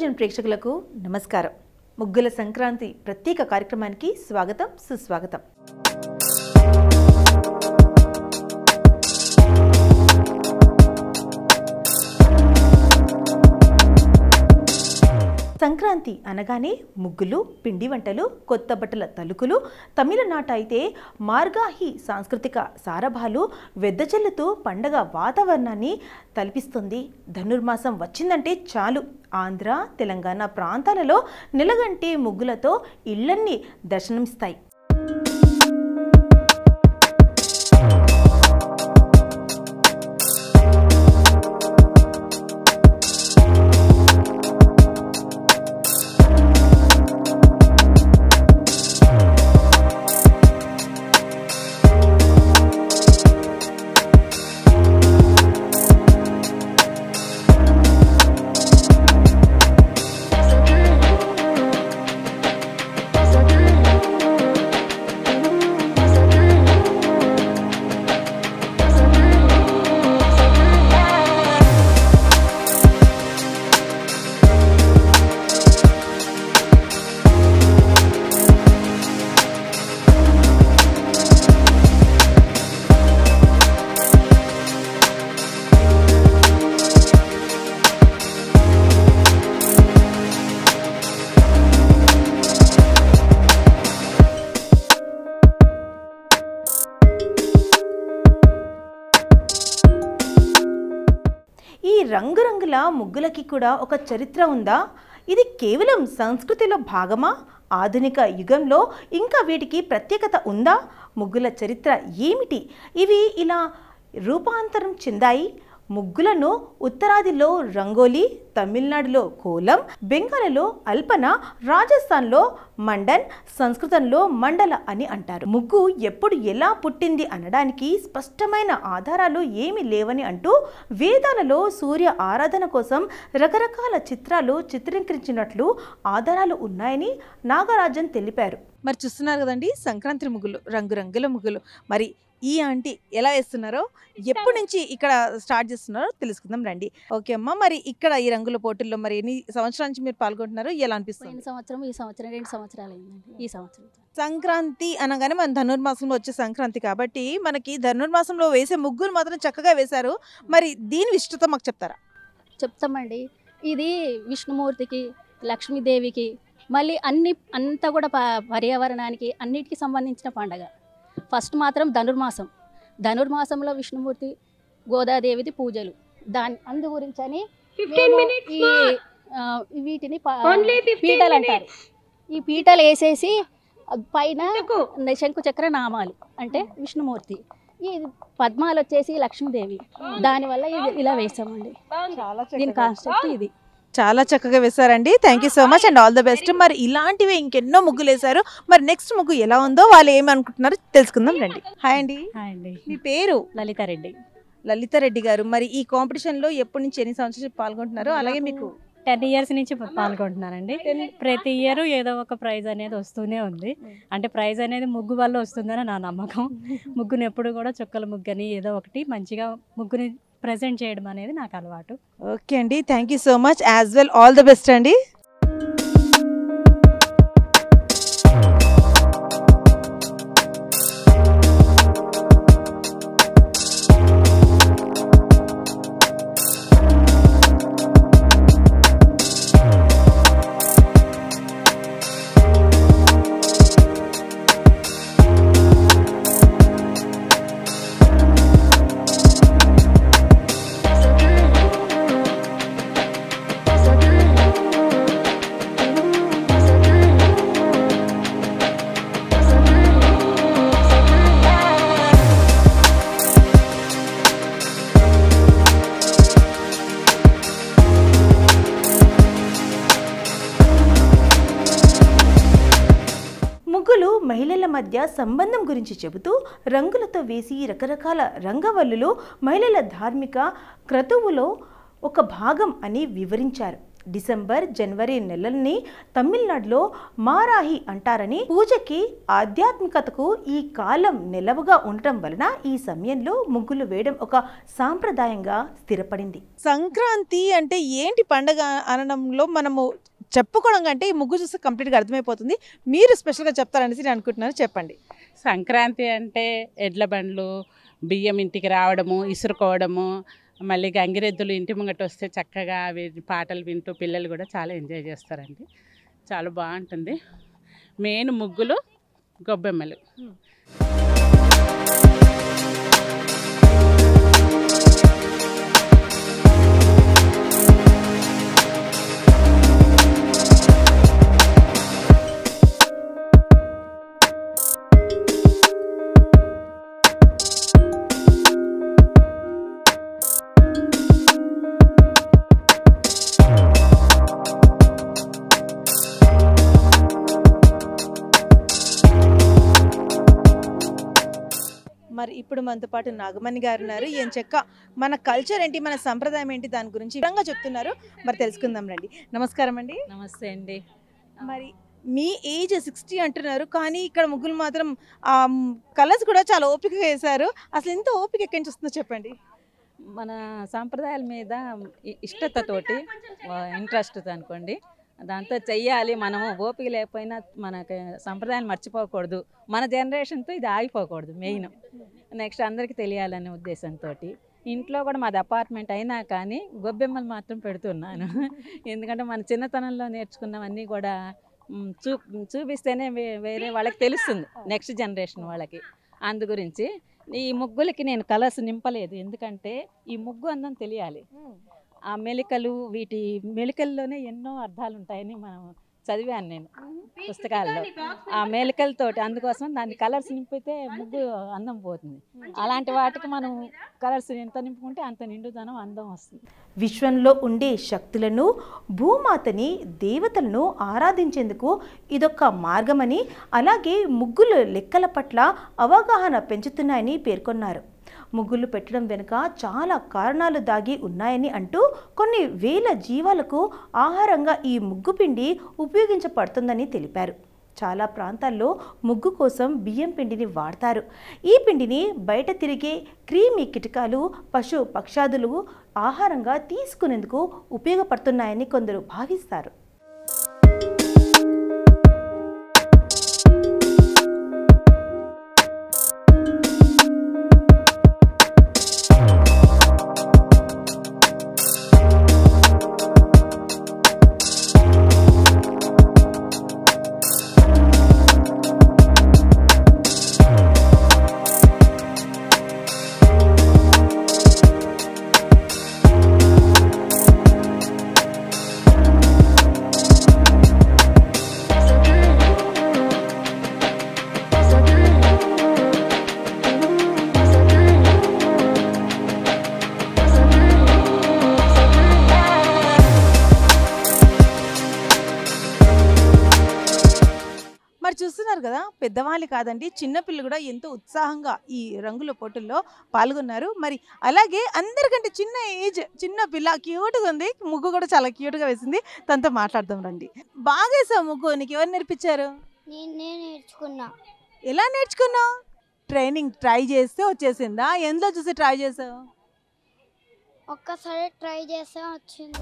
Vision ప్రేక్షకులకు నమస్కారం. ముగ్గుల సంక్రాంతి ప్రత్యేక కార్యక్రమానికి స్వాగతం, సుస్వాగతం. సంక్రాంతి అనగానే ముగ్గులు, పిండి వంటలు, కొత్త బట్టల తలుకులు. తమిళనాట అయితే మార్గాహి సాంస్కృతిక సారభాలు వెద్దజల్లుతూ పండగ వాతావరణాన్ని తలపిస్తుంది. ధనుర్మాసం వచ్చిందంటే చాలు ఆంధ్ర, తెలంగాణ ప్రాంతాలలో నెలగంటి ముగ్గులతో ఇళ్లన్నీ దర్శనమిస్తాయి. ఈ రంగురంగుల ముగ్గులకి కూడా ఒక చరిత్ర ఉందా? ఇది కేవలం సంస్కృతిలో భాగమా? ఆధునిక యుగంలో ఇంకా వీటికి ప్రత్యేకత ఉందా? ముగ్గుల చరిత్ర ఏమిటి? ఇవి ఇలా రూపాంతరం చెందాయి. ముగ్గులను ఉత్తరాదిలో రంగోలీ, తమిళనాడులో కోలం, బెంగాల్లో అల్పన, రాజస్థాన్లో మండన్, సంస్కృతంలో మండల అని అంటారు. ముగ్గు ఎప్పుడు ఎలా పుట్టింది అనడానికి స్పష్టమైన ఆధారాలు ఏమీ లేవని అంటూ వేదాలలో సూర్య ఆరాధన కోసం రకరకాల చిత్రాలు చిత్రీకరించినట్లు ఆధారాలు ఉన్నాయని నాగరాజన్ తెలిపారు. మరి చూస్తున్నారు కదండి, సంక్రాంతి ముగ్గులు, రంగురంగుల ముగ్గులు. మరి ఈ ఆంటీ ఎలా వేస్తున్నారో, ఎప్పటి నుంచి ఇక్కడ స్టార్ట్ చేస్తున్నారో తెలుసుకుందాం రండి. ఓకే అమ్మ, మరి ఇక్కడ ఈ రంగుల పోటీల్లో మరి ఎన్ని సంవత్సరాల నుంచి మీరు పాల్గొంటున్నారు? ఎలా అనిపిస్తుంది? ఈ సంవత్సరం 2 సంవత్సరాలు అయిందండి. ఈ సంవత్సరం సంక్రాంతి అనగానే మన ధనుర్మాసంలో వచ్చే సంక్రాంతి కాబట్టి మనకి ధనుర్మాసంలో వేసే ముగ్గులు మాత్రం చక్కగా వేశారు. మరి దీని విశిష్టత మాకు చెప్తారా? చెప్తామండి. ఇది విష్ణుమూర్తికి, లక్ష్మీదేవికి, మళ్ళీ అంతా కూడా పర్యావరణానికి అన్నిటికీ సంబంధించిన పండగ. ఫస్ట్ మాత్రం ధనుర్మాసంలో విష్ణుమూర్తి, గోదాదేవిది పూజలు. అందు గురించని వీటిని పీటలు అంటారు. ఈ పీటలు వేసేసి పైన శంకు చక్ర నామాలు అంటే విష్ణుమూర్తి, ఈ పద్మాలు వచ్చేసి లక్ష్మీదేవి. దానివల్ల ఇలా వేసామండి. దీని కాన్సెప్ట్ ఇది. చాలా చక్కగా వేశారండి. Thank you so much and all the best. మరి ఇలాంటివి ఇంకెన్నో ముగ్గులు వేశారు. మరి నెక్స్ట్ ముగ్గు ఎలా ఉందో, వాళ్ళు ఏమి అనుకుంటున్నారో తెలుసుకుందాం రండి. హాయ్ అండి. మీ పేరు? లలితారెడ్డి. లలితారెడ్డి గారు, మరి ఈ కాంపిటీషన్ లో ఎప్పటి నుంచి, ఎన్ని సంవత్సరాలు పాల్గొంటున్నారు? అలాగే మీకు 10 years నుంచి పాల్గొంటున్నానండి. ప్రతి ఇయర్ ఏదో ఒక ప్రైజ్ అనేది వస్తూనే ఉంది. అంటే ప్రైజ్ అనేది ముగ్గు వల్ల వస్తుందని నా నమ్మకం. ముగ్గుని ఎప్పుడు కూడా చుక్కల ముగ్గని ఏదో ఒకటి మంచిగా ముగ్గుని ప్రెజెంట్ చేయడం అనేది నాకు అలవాటు. ఓకే అండి, thank you so much. As well all the best అండి. మహిళల మధ్య సంబంధం గురించి చెబుతూ రంగులతో వేసి రకరకాల రంగవల్లులు మహిళల ధార్మిక క్రతువులో ఒక భాగం అని వివరించారు. డిసెంబర్ జనవరి నెలల్ని తమిళనాడులో మారాహి అంటారని, పూజకి ఆధ్యాత్మికతకు ఈ కాలం నెలవుగా ఉండటం వలన ఈ సమయంలో ముగ్గులు వేయడం ఒక సాంప్రదాయంగా స్థిరపడింది. సంక్రాంతి అంటే ఏంటి పండగ అనడంలో మనము చెప్పుకోవడం కంటే ఈ ముగ్గు చూస్తే కంప్లీట్గా అర్థమైపోతుంది. మీరు స్పెషల్గా చెప్తారనేసి నేను అనుకుంటున్నాను, చెప్పండి. సంక్రాంతి అంటే ఎడ్ల బండ్లు, బియ్యం ఇంటికి రావడము, ఇసురుకోవడము, మళ్ళీ గంగిరెద్దులు ఇంటి ముంగట వస్తే చక్కగా అవి పాటలు వింటూ పిల్లలు కూడా చాలా ఎంజాయ్ చేస్తారండి. చాలా బాగుంటుంది. మెయిన్ ముగ్గులు, గొబ్బెమ్మలు. మరి ఇప్పుడు మనతో పాటు నాగమణి గారు ఉన్నారు. ఏం చెక్క మన కల్చర్ ఏంటి, మన సంప్రదాయం ఏంటి, దాని గురించి వివరంగా చెప్తున్నారు. మరి తెలుసుకుందాం రండి. నమస్కారం అండి. నమస్తే అండి. మరి మీ ఏజ్ 60 అంటున్నారు, కానీ ఇక్కడ ముగ్గులు మాత్రం కలర్స్ కూడా చాలా ఓపికగా వేశారు. అసలు ఎంత ఓపిక ఎక్కడి నుంచి వస్తుందో చెప్పండి. మన సాంప్రదాయాల మీద ఇష్టతతోటి ఇంట్రెస్ట్ అనుకోండి, దాంతో చెయ్యాలి. మనము ఓపిక లేకపోయినా మనకి సంప్రదాయాన్ని మర్చిపోకూడదు. మన జనరేషన్తో ఇది ఆగిపోకూడదు. మెయిన్ నెక్స్ట్ అందరికీ తెలియాలనే ఉద్దేశంతో ఇంట్లో కూడా మాది అపార్ట్మెంట్ అయినా కానీ గొబ్బెమ్మలు మాత్రం పెడుతున్నాను. ఎందుకంటే మన చిన్నతనంలో నేర్చుకున్నవన్నీ కూడా చూపిస్తేనే వేరే వాళ్ళకి తెలుస్తుంది, నెక్స్ట్ జనరేషన్ వాళ్ళకి. అందు గురించి ఈ ముగ్గులకి నేను కలర్స్ నింపలేదు, ఎందుకంటే ఈ ముగ్గు అందం తెలియాలి. ఆ మెలికలు, వీటి మెలికల్లోనే ఎన్నో అర్థాలు ఉంటాయని మనం చదివాను నేను పుస్తకాల్లో. ఆ మెలికలతోటి అందుకోసం దాన్ని కలర్స్ నింపితే ముగ్గు అందం పోతుంది. అలాంటి వాటికి మనం కలర్స్ ఎంత నింపుకుంటే అంత నిండుదనం, అందం వస్తుంది. విశ్వంలో ఉండే శక్తులను, భూమాతని, దేవతలను ఆరాధించేందుకు ఇదొక మార్గమని, అలాగే ముగ్గులు లెక్కల పట్ల అవగాహన పెంచుతున్నాయని పేర్కొన్నారు. ముగ్గులు పెట్టడం వెనుక చాలా కారణాలు దాగి ఉన్నాయని అంటూ కొన్ని వేల జీవాలకు ఆహారంగా ఈ ముగ్గు పిండి ఉపయోగించబడుతుందని తెలిపారు. చాలా ప్రాంతాల్లో ముగ్గు కోసం బియ్యం పిండిని వాడతారు. ఈ పిండిని బయట తిరిగే క్రిమి కీటకాలు, పశు పక్షాదులు ఆహారంగా తీసుకునేందుకు ఉపయోగపడుతున్నాయని కొందరు భావిస్తారు. మరి చూస్తున్నారు కదా, పెద్దవాళ్ళు కాదండి, చిన్నపిల్లలు కూడా ఎంతో ఉత్సాహంగా ఈ రంగుల పోటీల్లో పాల్గొన్నారు. మరి అలాగే అందరికంటే చిన్న ఏజ్ చిన్న పిల్ల క్యూట్గా ఉంది, ముగ్గు కూడా చాలా క్యూట్గా వేసింది. తనతో మాట్లాడదాం రండి. బాగా వేసావు ముగ్గు, నీకు ఎవరు నేర్పించారు? నేను నేర్చుకున్నా. ఎలా నేర్చుకున్నావు? ట్రైనింగ్ ట్రై చేస్తే వచ్చేసిందా? ఎందులో చూసి ట్రై చేసావు? ఒక్కసారి ట్రై చేస్తే వచ్చింది.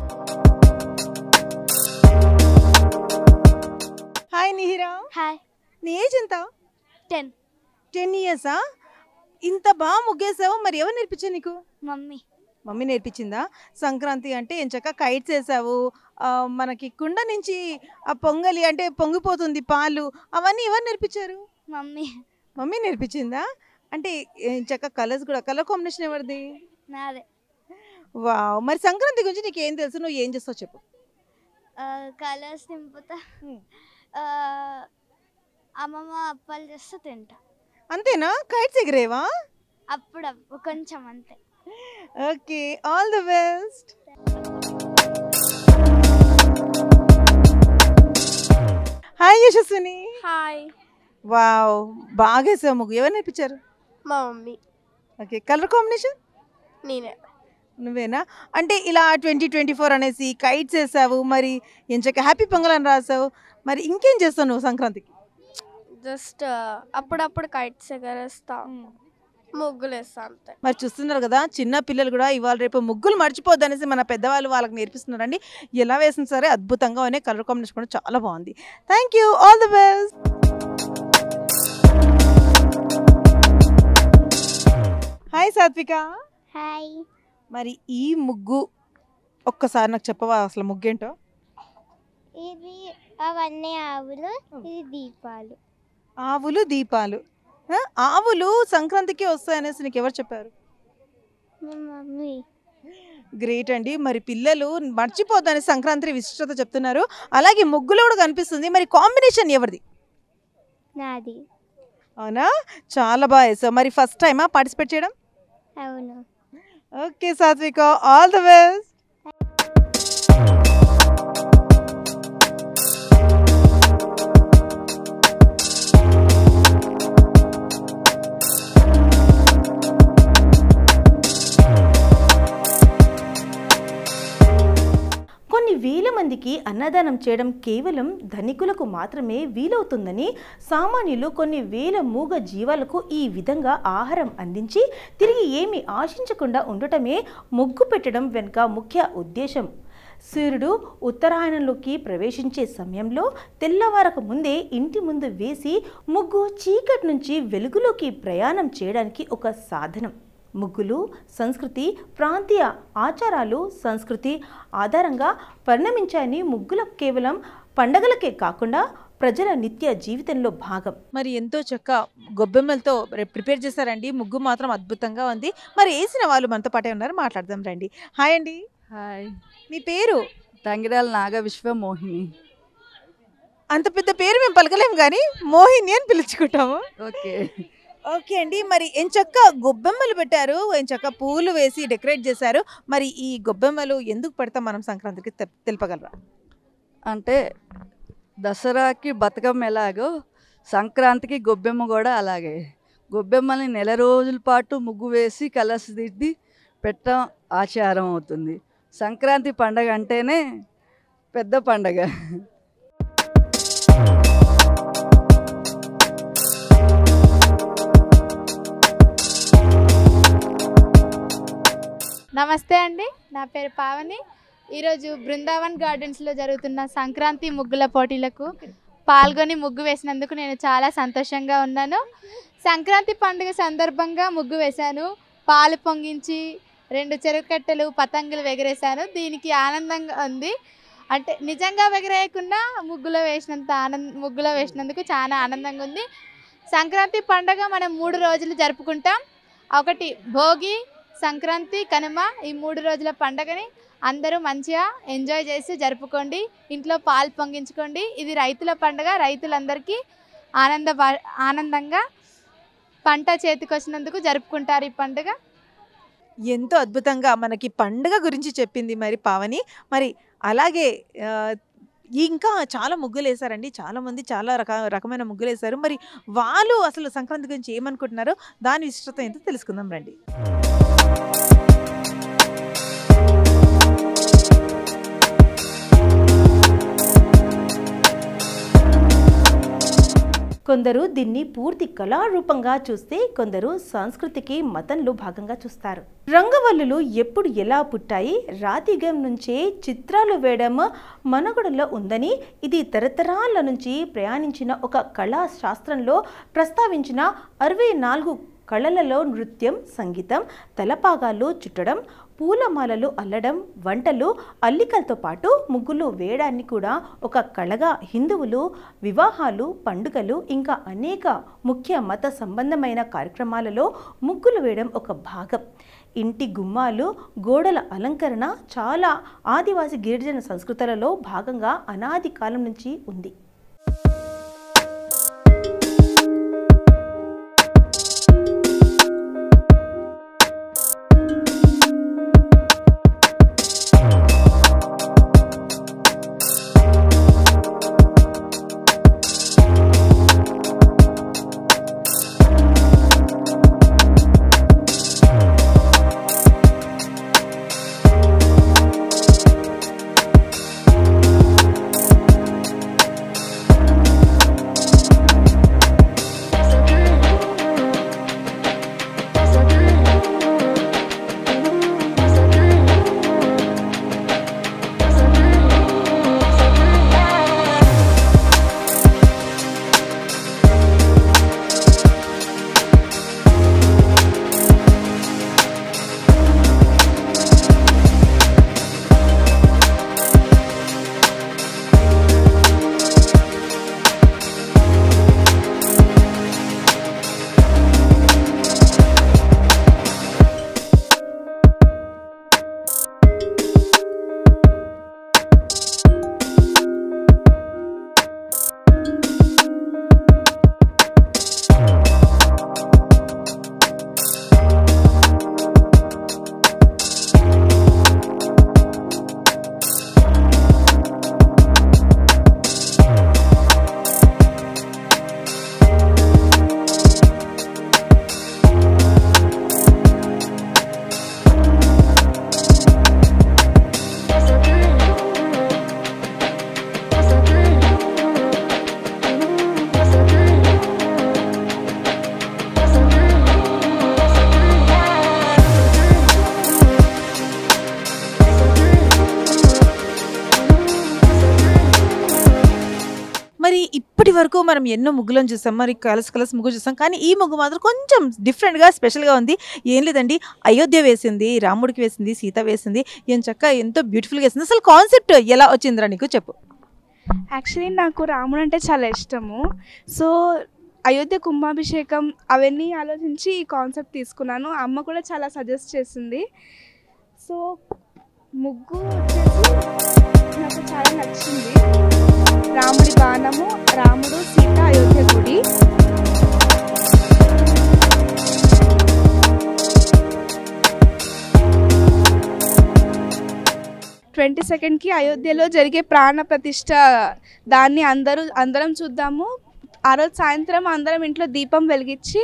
హాయ్ నిహిరా. హాయ్. నీ ఏజ్ ఎంత? 10 ఇయర్సా? ఇంత బాగా ముగ్గేసావు, మరి ఎవరు నేర్పించారు నీకు? మమ్మీ. మమ్మీ నేర్పించిందా? సంక్రాంతి అంటే ఎంచక్క కైట్స్ వేసావు, మనకి కుండ నుంచి ఆ పొంగలి అంటే పొంగిపోతుంది పాలు, అవన్నీ ఎవరు నేర్పించారు? మమ్మీ. మమ్మీ నేర్పించిందా? అంటే ఎంచక్క కలర్స్ కూడా, కలర్ కాంబినేషన్ ఎవరిది? నాదే. వావ్. మరి సంక్రాంతి గురించి నీకు ఏం తెలుసు, నువ్వు ఏం చేస్తావు చెప్పు. కలర్స్ నింపుతా, అమ్మమ్మ అప్పాలు చేస్తే తింటా. అంతేనా? కైట్స్ ఎగిరేవా? అప్పుడప్పుడు కొంచెం అంతే. Okay, all the best. Hi Yashaswini. Hi. Wow, బాగా వేసావు ముగ్గు. ఎవరు నేర్పించారు? మా మమ్మీ. Okay, colour combination? నేనే. నువ్వేనా? అంటే ఇలా 2024 అనేసి కైట్స్ వేసావు, మరి ఎంచక్క హ్యాపీ పొంగల్ అని రాసావు. మరి ఇంకేం చేస్తావు నువ్వు సంక్రాంతికి? జస్ట్ అప్పుడప్పుడు కైట్స్ ఎగరేస్తా, ముగ్గులు వేస్తా అంతే. మరి చూస్తున్నారు కదా, చిన్న పిల్లలు కూడా ఇవాళ రేపు ముగ్గులు మర్చిపోద్దు అనేసి మన పెద్దవాళ్ళు వాళ్ళకి నేర్పిస్తున్నారండి. ఎలా వేసిన సరే అద్భుతంగా ఉన్నాయి. కలర్ కాంబినేషన్ కూడా చాలా బాగుంది. Thank you, all the best. Hi సాత్విక. హాయ్. మరి ఈ ముగ్గు ఒక్కసారి నాకు చెప్పవా, అసలు ముగ్గేంటో? ఇది అవన్నీ ఆవులు, ఇది దీపాలు. ఆవులు దీపాలు. ఆవులు సంక్రాంతికి వస్తాయనేసి నీకు ఎవరు చెప్పారు? మా మమ్మీ. గ్రేట్ అండి. మరి పిల్లలు మర్చిపోద్దని సంక్రాంతి విశిష్టత చెప్తున్నారు. అలాగే ముగ్గులు కూడా కనిపిస్తుంది. మరి కాంబినేషన్ ఎవరిది? నాది. అవునా, చాలా బాగా వేసావు. మరి ఫస్ట్ టైమా పార్టిసిపేట్ చేయడం? అవును. ఓకే సాత్విక, ఆల్ ది బెస్ట్. కొన్ని వేల మందికి అన్నదానం చేయడం కేవలం ధనికులకు మాత్రమే వీలవుతుందని, సామాన్యులు కొన్ని వేల మూగ జీవాలకు ఈ విధంగా ఆహారం అందించి తిరిగి ఏమీ ఆశించకుండా ఉండటమే ముగ్గు పెట్టడం వెనుక ముఖ్య ఉద్దేశం. సూర్యుడు ఉత్తరాయణంలోకి ప్రవేశించే సమయంలో తెల్లవారక ముందే ఇంటి ముందు వేసి ముగ్గు చీకటి నుంచి వెలుగులోకి ప్రయాణం చేయడానికి ఒక సాధనం. ముగ్గులు సంస్కృతి, ప్రాంతీయ ఆచారాలు, సంస్కృతి ఆధారంగా పరిణమించాయని ముగ్గులు కేవలం పండగలకే కాకుండా ప్రజల నిత్య జీవితంలో భాగం. మరి ఎంతో చక్క గొబ్బెమ్మలతో ప్రిపేర్ చేశారండి. ముగ్గు మాత్రం అద్భుతంగా ఉంది. మరి వేసిన వాళ్ళు మనతో పాటే ఉన్నారు, మాట్లాడదాం రండి. హాయ్ అండి. హాయ్, మీ పేరు? తంగిరాల నాగ విశ్వమోహిని. అంత పెద్ద పేరు మేము పలకలేము కానీ మోహిని అని పిలుచుకుంటాము. ఓకే. ఓకే అండి. మరి ఎంచక్క గొబ్బెమ్మలు పెట్టారు, ఎంచక్క పూలు వేసి డెకరేట్ చేశారు. మరి ఈ గొబ్బెమ్మలు ఎందుకు పెడతాం మనం సంక్రాంతికి తెలుపగలరా? అంటే దసరాకి బతుకమ్మ ఎలాగో సంక్రాంతికి గొబ్బెమ్మ కూడా అలాగే. గొబ్బెమ్మని నెల రోజుల పాటు ముగ్గు వేసి కలర్స్ దిద్ది పెట్టడం ఆచారం అవుతుంది. సంక్రాంతి పండగ అంటేనే పెద్ద పండగ. నమస్తే అండి, నా పేరు పావని. ఈరోజు బృందావన్ గార్డెన్స్లో జరుగుతున్న సంక్రాంతి ముగ్గుల పోటీలకు పాల్గొని ముగ్గు వేసినందుకు నేను చాలా సంతోషంగా ఉన్నాను. సంక్రాంతి పండుగ సందర్భంగా ముగ్గు వేశాను. పాలు పొంగించి 2 చెరుకట్టెలు పతంగులు ఎగరేశాను. దీనికి ఆనందంగా ఉంది. అంటే నిజంగా ఎగరేయకుండా ముగ్గులో వేసినందుకు చాలా ఆనందంగా ఉంది. సంక్రాంతి పండుగ మనం 3 రోజులు జరుపుకుంటాం. ఒకటి భోగి, సంక్రాంతి, కనుమ. ఈ 3 రోజుల పండుగని అందరూ మంచిగా ఎంజాయ్ చేసి జరుపుకోండి. ఇంట్లో పాలు పొంగించుకోండి. ఇది రైతుల పండుగ. రైతులందరికీ ఆనందంగా పంట చేతికొచ్చినందుకు జరుపుకుంటారు ఈ పండుగ. ఎంతో అద్భుతంగా మనకి పండుగ గురించి చెప్పింది మరి పావని. మరి అలాగే ఇంకా చాలా ముగ్గులు వేశారండి. చాలామంది చాలా రకమైన ముగ్గులు వేశారు. మరి వాళ్ళు అసలు సంక్రాంతి గురించి ఏమనుకుంటున్నారో దాని విశిష్టత ఏంటో తెలుసుకుందాం రండి. కొందరు దీన్ని పూర్తి కళారూపంగా చూస్తే, కొందరు సంస్కృతికి మతంలో భాగంగా చూస్తారు. రంగవల్లులు ఎప్పుడు ఎలా పుట్టాయి? రాతిగం నుంచే చిత్రాలు వేయడం మనుగడలో ఉందని, ఇది తరతరాల నుంచి ప్రయాణించిన ఒక కళా శాస్త్రంలో ప్రస్తావించిన 64 కళలలో నృత్యం, సంగీతం, తలపాగాలు చుట్టడం, పూలమాలలు అల్లడం, వంటలు, అల్లికలతో పాటు ముగ్గులు వేయడాన్ని కూడా ఒక కళగా హిందువులు వివాహాలు, పండుగలు ఇంకా అనేక ముఖ్య మత సంబంధమైన కార్యక్రమాలలో ముగ్గులు వేయడం ఒక భాగం. ఇంటి గుమ్మాలు, గోడల అలంకరణ చాలా ఆదివాసి గిరిజన సంస్కృతులలో భాగంగా అనాది కాలం నుంచి ఉంది. వరకు మనం ఎన్నో ముగ్గులను చూసాం, మరి కలర్స్ ముగ్గు చూసాం, కానీ ఈ ముగ్గు మాత్రం కొంచెం డిఫరెంట్గా స్పెషల్గా ఉంది. ఏం లేదండి, అయోధ్య వేసింది, రాముడికి వేసింది, సీత వేసింది, ఏం చక్క ఎంతో బ్యూటిఫుల్గా వేసింది. అసలు కాన్సెప్ట్ ఎలా వచ్చిందిరా నీకు, చెప్పు. యాక్చువల్లీ నాకు రాముడు అంటే చాలా ఇష్టము. సో అయోధ్య కుంభాభిషేకం అవన్నీ ఆలోచించి ఈ కాన్సెప్ట్ తీసుకున్నాను. అమ్మ కూడా చాలా సజెస్ట్ చేసింది. సో ముగ్గు వచ్చేసి నాకు చాలా నచ్చింది. రాముడి బాణము, రాముడు, సీత, అయోధ్య గుడి. ట్వంటీ సెకండ్కి అయోధ్యలో జరిగే ప్రాణ ప్రతిష్ఠ, దాన్ని అందరం చూద్దాము. ఆ రోజు సాయంత్రం అందరం ఇంట్లో దీపం వెలిగించి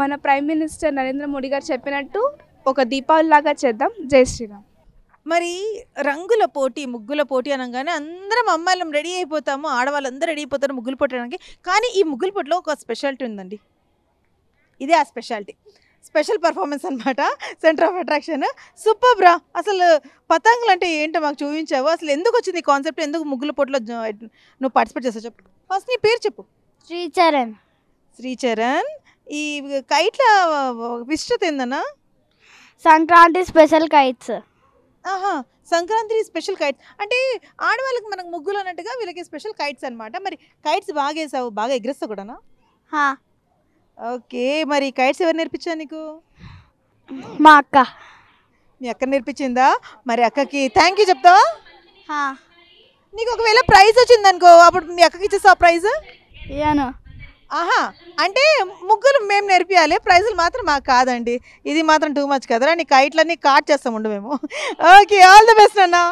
మన ప్రైమ్ మినిస్టర్ నరేంద్ర మోడీ గారు చెప్పినట్టు ఒక దీపావళిలాగా చేద్దాం. జై శ్రీరామ్. మరి రంగుల పోటీ, ముగ్గుల పోటీ అనగానే అందరం అమ్మాయిలం రెడీ అయిపోతాము, ఆడవాళ్ళందరూ రెడీ అయిపోతారు ముగ్గులు పోటీడానికి. కానీ ఈ ముగ్గుల పోటీలో ఒక స్పెషాలిటీ ఉందండి. ఇదే ఆ స్పెషాలిటీ, స్పెషల్ పర్ఫార్మెన్స్ అనమాట, సెంటర్ ఆఫ్ అట్రాక్షన్. సూపర్ బ్రా, అసలు పతంగులు అంటే ఏంటో మాకు చూపించావు. అసలు ఎందుకు వచ్చింది ఈ కాన్సెప్ట్, ఎందుకు ముగ్గుల పోటీలో నువ్వు పార్టిసిపేట్ చేస్తావు చెప్పు. ఫస్ట్ నీ పేరు చెప్పు. శ్రీచరణ్. శ్రీచరణ్. ఈ కైట్ల విశిష్టత ఏందన్నా? Sankranti special kites. ఆహా, సంక్రాంతి స్పెషల్ కైట్స్ అంటే ఆడవాళ్ళకి మనకు ముగ్గులు అన్నట్టుగా వీళ్ళకి స్పెషల్ కైట్స్ అనమాట. మరి కైట్స్ బాగా వేసావు, బాగా ఎగిరేస్తావు కూడానా? ఓకే, మరి కైట్స్ ఎవరు నేర్పించారు నీకు? మా అక్క. మీ అక్క నేర్పించిందా? మరి అక్కకి థ్యాంక్ యూ చెప్తావా? నీకు ఒకవేళ ప్రైజ్ వచ్చింది అనుకో, అప్పుడు మీ అక్కకి ఇచ్చేస్తావు ప్రైజ్? ఇయ్యాను. ఆహా, అంటే ముగ్గురు మేము నేర్పియాలి, ప్రైజులు మాత్రం మాకు కాదండి. ఇది మాత్రం టూ మచ్ కదరా, నీ కైట్లన్నీ కాట్ చేస్తాముండు మేము. ఓకే, ఆల్ ది బెస్ట్ అన్న.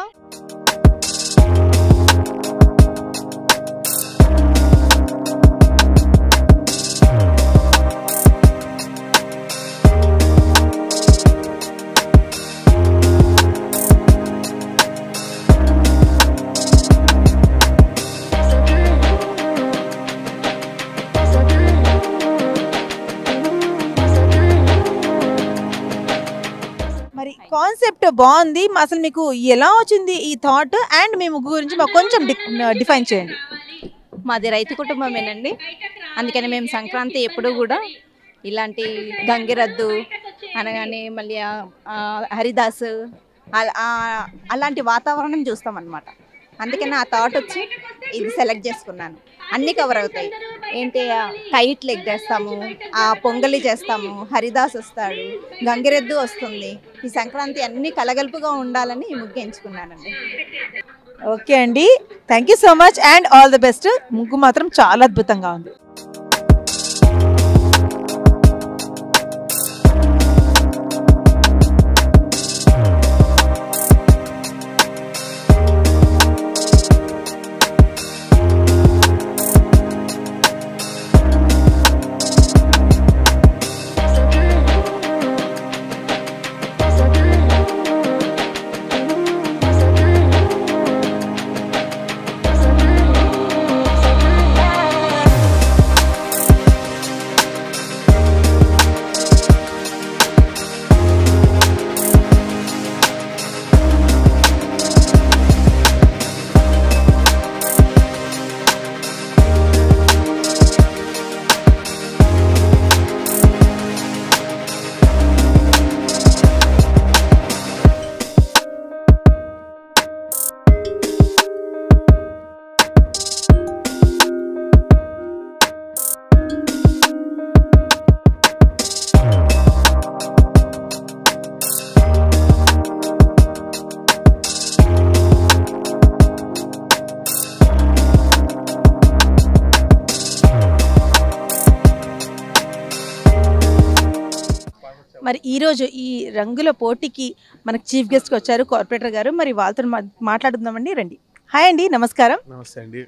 కాన్సెప్ట్ బాగుంది. అసలు మీకు ఎలా వచ్చింది ఈ థాట్, అండ్ మీ ముగ్గు గురించి మాకు కొంచెం డిఫైన్ చేయండి. మాది రైతు కుటుంబమేనండి, అందుకని మేము సంక్రాంతి ఎప్పుడు కూడా ఇలాంటి గంగిరద్దు అనగానే మళ్ళీ హరిదాసు అలాంటి వాతావరణం చూస్తామన్నమాట. అందుకని ఆ థాట్ వచ్చి ఇది సెలెక్ట్ చేసుకున్నాను. అన్నీ కవర్ అవుతాయి. ఏంటి, కైట్లు ఎగ్గేస్తాము, పొంగలి చేస్తాము, హరిదాస్ వస్తాడు, గంగిరెద్దు వస్తుంది. ఈ సంక్రాంతి అన్నీ కలగలుపుగా ఉండాలని ఈ ముగ్గు ఎంచుకున్నానండి. ఓకే అండి, thank you so much and all the best. ముగ్గు మాత్రం చాలా అద్భుతంగా ఉంది. మరి ఈరోజు ఈ రంగుల పోటీకి మనకు చీఫ్ గెస్ట్గా వచ్చారు కార్పొరేటర్ గారు. మరి వాళ్ళతో మాట్లాడుకుందామండి, రండి. హాయ్ అండి, నమస్కారం. నమస్తే అండి.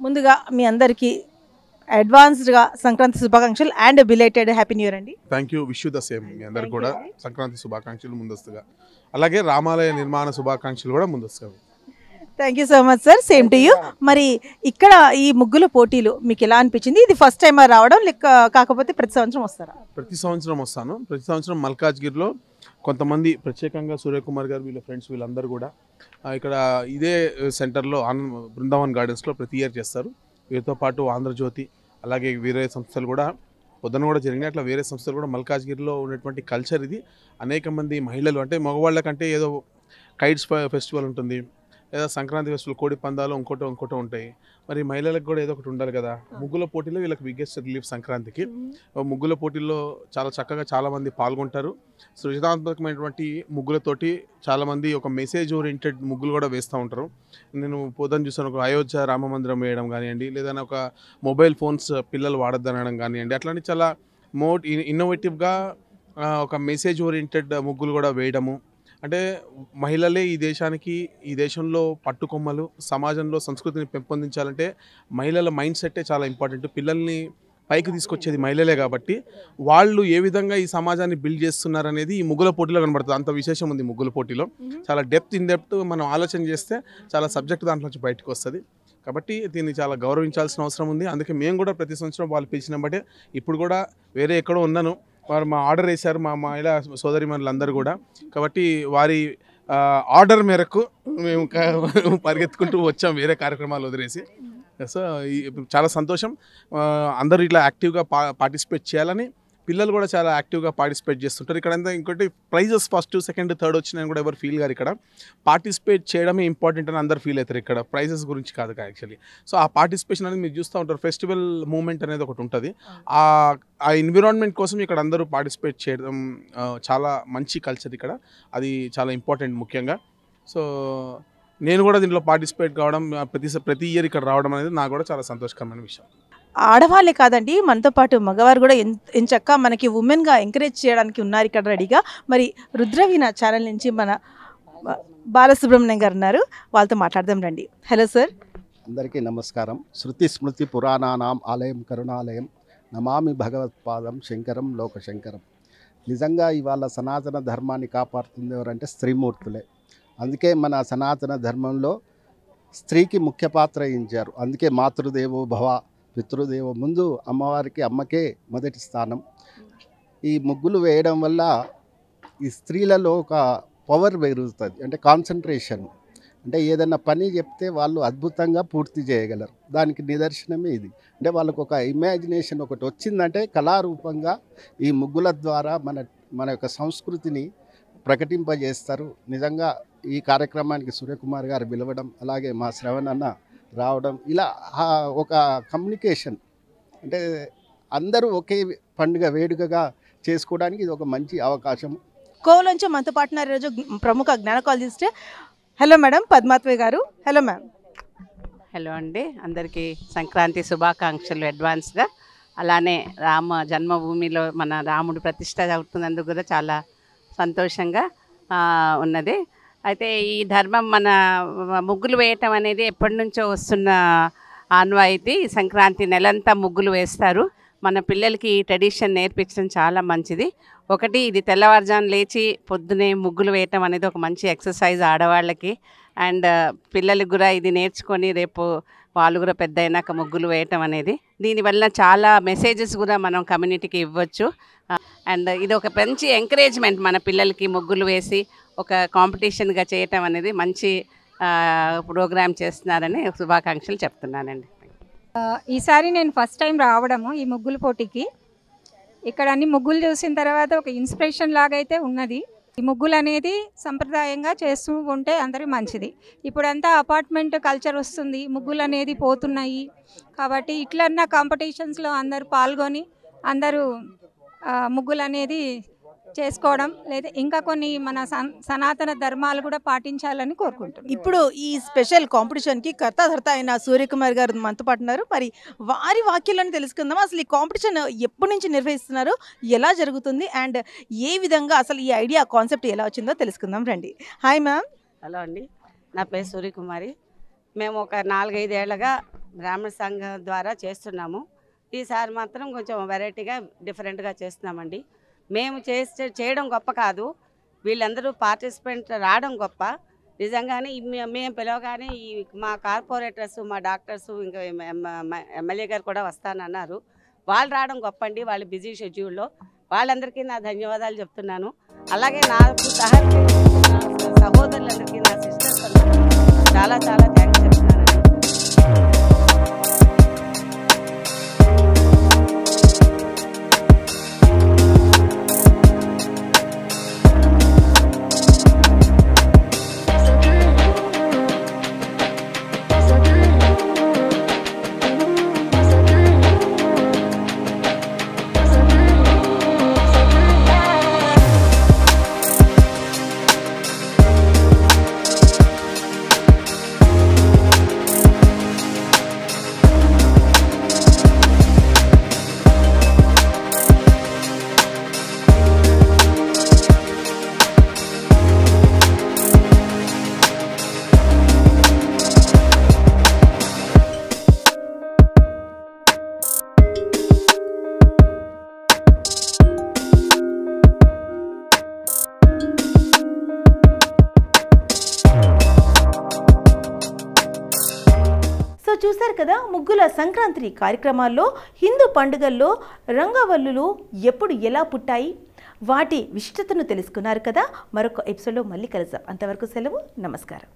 ముందుగా మీ అందరికీ అడ్వాన్స్డ్గా సంక్రాంతి శుభాకాంక్షలు and belated happy new year అండి. Thank you, wish you the same. మీ అందరికి కూడా సంక్రాంతి శుభాకాంక్షలు ముందస్తుగా, అలాగే రామాలయ నిర్మాణ శుభాకాంక్షలు కూడా ముందస్తుగా. Thank you so much sir, same to you. మరి ఇక్కడ ఈ ముగ్గుల పోటీలు మీకు ఎలా అనిపించింది? ఇది ఫస్ట్ టైం రావడం లేక కాకపోతే ప్రతి సంవత్సరం వస్తారా? ప్రతి సంవత్సరం వస్తాను. ప్రతి సంవత్సరం మల్కాజ్గిరిలో కొంతమంది ప్రత్యేకంగా సూర్యకుమార్ గారు వీళ్ళ ఫ్రెండ్స్ వీళ్ళందరూ కూడా ఇక్కడ ఇదే సెంటర్లో బృందావన్ గార్డెన్స్లో ప్రతి ఇయర్ చేస్తారు. వీరితో పాటు ఆంధ్రజ్యోతి అలాగే వేరే సంస్థలు కూడా పొద్దున కూడా జరిగినాయి. అట్లా వేరే సంస్థలు కూడా మల్కాజ్గిరిలో ఉన్నటువంటి కల్చర్ ఇది. అనేక మంది మహిళలు అంటే మగవాళ్ళకంటే ఏదో కైట్స్ ఫెస్టివల్ ఉంటుంది, లేదా సంక్రాంతి ఫెస్టివల్, కోడి పందాలు ఇంకోటో ఉంటాయి. మరి మహిళలకు కూడా ఏదో ఒకటి ఉండాలి కదా. ముగ్గుల పోటీలో వీళ్ళకి బిగ్గెస్ట్ రిలీఫ్ సంక్రాంతికి. ముగ్గుల పోటీల్లో చాలా చక్కగా చాలామంది పాల్గొంటారు. సృజనాత్మకమైనటువంటి ముగ్గులతోటి చాలామంది ఒక మెసేజ్ ఓరియంటెడ్ ముగ్గులు కూడా వేస్తూ ఉంటారు. నేను పొద్దున చూసాను, ఒక అయోధ్య రామ మందిరం వేయడం కానివ్వండి, లేదా ఒక మొబైల్ ఫోన్స్ పిల్లలు వాడద్దనడం కానివ్వండి, అట్లాంటి చాలా ఇన్నోవేటివ్గా ఒక మెసేజ్ ఓరియంటెడ్ ముగ్గులు కూడా వేయడము. అంటే మహిళలే ఈ దేశంలో పట్టుకొమ్మలు. సమాజంలో సంస్కృతిని పెంపొందించాలంటే మహిళల మైండ్ సెట్టే చాలా ఇంపార్టెంట్. పిల్లల్ని పైకి తీసుకొచ్చేది మహిళలే కాబట్టి వాళ్ళు ఏ విధంగా ఈ సమాజాన్ని బిల్డ్ చేస్తున్నారు అనేది ఈ ముగ్గుల పోటీలో కనబడుతుంది. అంత విశేషం ఉంది ముగ్గుల పోటీలో. చాలా ఇన్ డెప్త్ మనం ఆలోచన చేస్తే చాలా సబ్జెక్ట్ దాంట్లో నుంచి బయటకు వస్తుంది. కాబట్టి దీన్ని చాలా గౌరవించాల్సిన అవసరం ఉంది. అందుకే మేము కూడా ప్రతి సంవత్సరం వాళ్ళు పిలిచిన బట్టే ఇప్పుడు కూడా వేరే ఎక్కడో ఉన్నాను, వారు మా ఆర్డర్ వేశారు, మా మహిళా సోదరిమణులందరూ కూడా. కాబట్టి వారి ఆర్డర్ మేరకు మేము పరిగెత్తుకుంటూ వచ్చాం వేరే కార్యక్రమాలు వదిలేసి. సో చాలా సంతోషం. అందరూ ఇట్లా యాక్టివ్గా పార్టిసిపేట్ చేయాలని, పిల్లలు కూడా చాలా యాక్టివ్గా పార్టిసిపేట్ చేస్తుంటారు. ఇక్కడ అంతా ఇంకోటి ప్రైజెస్ ఫస్ట్, సెకండ్, థర్డ్ వచ్చినాయని కూడా ఎవరు ఫీల్ గారు. ఇక్కడ పార్టిసిపేట్ చేయడమే ఇంపార్టెంట్ అని అందరు ఫీల్ అవుతారు. ఇక్కడ ప్రైజెస్ గురించి కాదు యాక్చువల్లీ. సో ఆ పార్టిసిపేషన్ అనేది మీరు చూస్తూ ఉంటారు. ఫెస్టివల్ మూమెంట్ అనేది ఒకటి ఉంటుంది. ఆ ఎన్విరాన్మెంట్ కోసం ఇక్కడ అందరూ పార్టిసిపేట్ చేయడం చాలా మంచి కల్చర్ ఇక్కడ. అది చాలా ఇంపార్టెంట్ ముఖ్యంగా. సో నేను కూడా దీంట్లో పార్టిసిపేట్ కావడం, ప్రతి ఇయర్ ఇక్కడ రావడం అనేది నాకు కూడా చాలా సంతోషకరమైన విషయం. ఆడవాళ్ళే కాదండి, మనతో పాటు మగవారు కూడా ఎంచక్క మనకి ఉమెన్గా ఎంకరేజ్ చేయడానికి ఉన్నారు ఇక్కడ రెడీగా. మరి రుద్రవీణ ఛానల్ నుంచి మన బాలసుబ్రహ్మణ్యం గారు ఉన్నారు, వాళ్ళతో మాట్లాడదాం రండి. Hello sir. అందరికీ నమస్కారం. శృతి స్మృతి పురాణానాం ఆలయం కరుణాలయం నమామి భగవత్పాదం శంకరం లోకశంకరం. నిజంగా ఇవాళ సనాతన ధర్మాన్ని కాపాడుతుంది ఎవరంటే స్త్రీమూర్తులే. అందుకే మన సనాతన ధర్మంలో స్త్రీకి ముఖ్య పాత్ర ఇచ్చారు. అందుకే మాతృదేవో భవ పితృదేవో, ముందు అమ్మవారికి, అమ్మకే మొదటి స్థానం. ఈ ముగ్గులు వేయడం వల్ల ఈ స్త్రీలలో ఒక పవర్ పెరుగుతుంది, అంటే కాన్సన్ట్రేషన్. అంటే ఏదైనా పని చెప్తే వాళ్ళు అద్భుతంగా పూర్తి చేయగలరు. దానికి నిదర్శనమే ఇది. అంటే వాళ్ళకు ఒక ఇమాజినేషన్ ఒకటి వచ్చిందంటే కళారూపంగా ఈ ముగ్గుల ద్వారా మన యొక్క సంస్కృతిని ప్రకటింపజేస్తారు. నిజంగా ఈ కార్యక్రమానికి సూర్యకుమార్ గారు పిలవడం, అలాగే మా శ్రవణ్ అన్న రావడం, ఇలా ఒక కమ్యూనికేషన్, అంటే అందరూ ఒకే పండుగ వేడుకగా చేసుకోవడానికి ఇది ఒక మంచి అవకాశం. కోవలోంచి మనతో పాటు ఈరోజు ప్రముఖ జ్ఞానకాలజిస్ట్. హలో మేడం, పద్మావతి గారు. Hello ma'am. హలో అండి, అందరికీ సంక్రాంతి శుభాకాంక్షలు అడ్వాన్స్గా. అలానే రామ జన్మభూమిలో మన రాముడు ప్రతిష్ట అవుతున్నందుకు కూడా చాలా సంతోషంగా ఉన్నది. అయితే ఈ ధర్మం, మన ముగ్గులు వేయటం అనేది ఎప్పటి నుంచో వస్తున్న ఆనవాయితీ. సంక్రాంతి నెలంతా ముగ్గులు వేస్తారు. మన పిల్లలకి ఈ ట్రెడిషన్ నేర్పించడం చాలా మంచిది. ఒకటి, ఇది తెల్లవారుజామున లేచి పొద్దునే ముగ్గులు వేయటం అనేది ఒక మంచి ఎక్సర్సైజ్ ఆడవాళ్ళకి. అండ్ పిల్లలకు కూడా ఇది నేర్చుకొని రేపు వాళ్ళు కూడా పెద్ద అయినాక ముగ్గులు వేయటం అనేది, దీనివల్ల చాలా మెసేజెస్ కూడా మనం కమ్యూనిటీకి ఇవ్వచ్చు. అండ్ ఇది ఒక మంచి ఎంకరేజ్మెంట్ మన పిల్లలకి. ముగ్గులు వేసి ఒక కాంపిటీషన్గా చేయటం అనేది మంచి ప్రోగ్రామ్ చేస్తున్నారని శుభాకాంక్షలు చెప్తున్నానండి. ఈసారి నేను ఫస్ట్ టైం రావడము ఈ ముగ్గుల పోటీకి. ఇక్కడ అన్ని ముగ్గులు చూసిన తర్వాత ఒక ఇన్స్పిరేషన్ లాగా అయితే ఉన్నది. ఈ ముగ్గులు అనేది సంప్రదాయంగా చేస్తూ ఉంటే అందరికీ మంచిది. ఇప్పుడంతా అపార్ట్మెంట్ కల్చర్ వస్తుంది, ముగ్గులు అనేది పోతున్నాయి. కాబట్టి ఇట్లన్నా కాంపిటీషన్స్లో అందరూ పాల్గొని అందరూ ముగ్గులు అనేది చేసుకోవడం, లేదా ఇంకా కొన్ని మన సనాతన ధర్మాలు కూడా పాటించాలని కోరుకుంటున్నాను. ఇప్పుడు ఈ స్పెషల్ కాంపిటీషన్కి కర్తాధర్త అయిన సూర్యకుమార్ గారు మనతో పాటు ఉన్నారు. మరి వారి వాక్యాలను తెలుసుకుందాం. అసలు ఈ కాంపిటీషన్ ఎప్పటి నుంచి నిర్వహిస్తున్నారు, ఎలా జరుగుతుంది, అండ్ ఏ విధంగా అసలు ఈ ఐడియా కాన్సెప్ట్ ఎలా వచ్చిందో తెలుసుకుందాం రండి. Hi ma'am. హలో అండి, నా పేరు సూర్యకుమారి. మేము ఒక 4-5 ఏళ్లుగా బ్రాహ్మణ సంఘం ద్వారా చేస్తున్నాము. ఈసారి మాత్రం కొంచెం వెరైటీగా డిఫరెంట్గా చేస్తున్నామండి. మేము చేయడం గొప్ప కాదు, వీళ్ళందరూ పార్టిసిపెంట్ రావడం గొప్ప. నిజంగానే మేము పిలవగానే ఈ మా కార్పొరేటర్స్, మా డాక్టర్స్, ఇంకా ఎమ్మెల్యే గారు కూడా వస్తానన్నారు. వాళ్ళు రావడం గొప్ప అండి, వాళ్ళ బిజీ షెడ్యూల్లో. వాళ్ళందరికీ నా ధన్యవాదాలు చెప్తున్నాను. అలాగే నాకు సహకరించిన సహోదరులందరికీ, నా సిస్టర్స్ అందరికీ చాలా చాలా థ్యాంక్స్ చెప్తున్నానండి. చూశారు కదా ముగ్గుల సంక్రాంతి కార్యక్రమాల్లో హిందూ పండుగల్లో రంగవల్లులు ఎప్పుడు ఎలా పుట్టాయి, వాటి విశిష్టతను తెలుసుకున్నారు కదా. మరొక ఎపిసోడ్లో మళ్ళీ కలుద్దాం. అంతవరకు సెలవు, నమస్కారం.